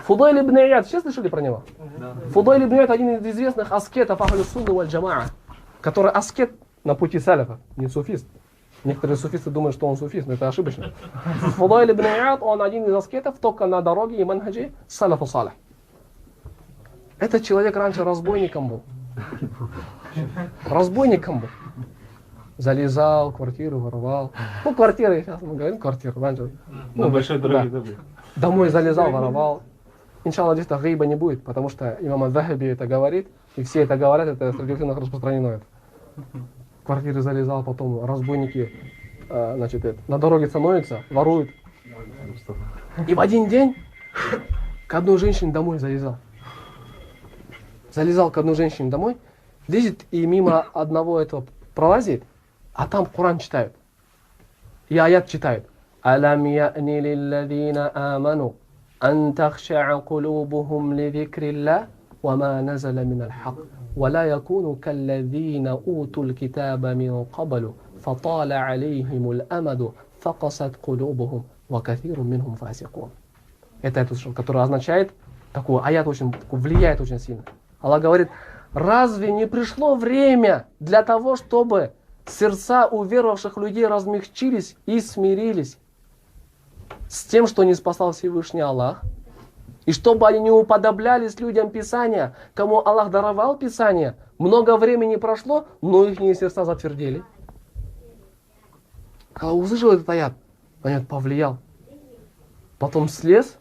Фудайль ибн Ияд, все слышали про него? Фудайль ибн Ияд один из известных аскетов Ахлю Сунны валь Джамаа, который аскет на пути саляфа, не суфист. Некоторые суфисты думают, что он суфист, но это ошибочно. Фудайль ибн Ияд, он один из аскетов только на дороге и манхаджи салафу салих. Этот человек раньше разбойником был. Разбойником был. Залезал, квартиру воровал. Ну, квартиры, сейчас мы говорим, квартиру раньше. На большой дороге, да. Домой залезал, воровал. Иншаллах, здесь-то гейба не будет, потому что имам Ад-Дахаби это говорит, и все это говорят, это среди ученых распространено. Это. В квартиры залезал, потом разбойники на дороге становятся, воруют. И в один день к одной женщине домой залезал. Залезал к одной женщине домой, лезет и мимо одного этого пролазит, а там Коран читают. И аят читают. «Алам я'ни лилладина аману ан тахша'a кулубухум ли зикрилля ва ма назаля минал хак ва ла якуну калладина утул китаба мин каблу фаталя алейхимул амаду факасат кулубухум ва кафирун минхум фасикун». Это аят, который означает, такой аят очень влияет очень сильно. Аллах говорит: разве не пришло время для того, чтобы сердца уверовавших людей размягчились и смирились с тем, что не спасал Всевышний Аллах, и чтобы они не уподоблялись людям Писания, кому Аллах даровал Писание, много времени прошло, но их сердца затвердели. Когда услышал этот аят, он повлиял. Потом слез,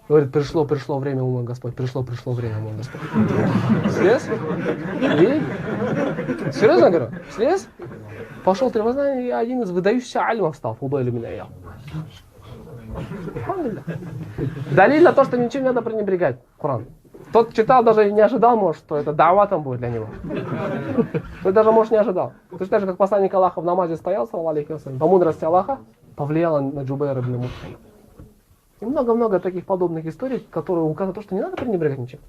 говорит: пришло время, о мой Господь, пришло время, о мой Господь. Слез, и, серьезно говорю, слез, пошел тревожный, и один из выдающихся альмов стал, Фудайль ибн Ияд. Далиль на то, что ничем не надо пренебрегать Коран. Тот читал, даже не ожидал, может, что это дава там будет для него. Ты даже, может, не ожидал. Ты так же, как посланник Аллаха в намазе стоял, саллаллаху алейхи ва саллям, по мудрости Аллаха повлияло на Джубайра ибн Мут'им. И много-много таких подобных историй, которые указывают на то, что не надо пренебрегать ничем.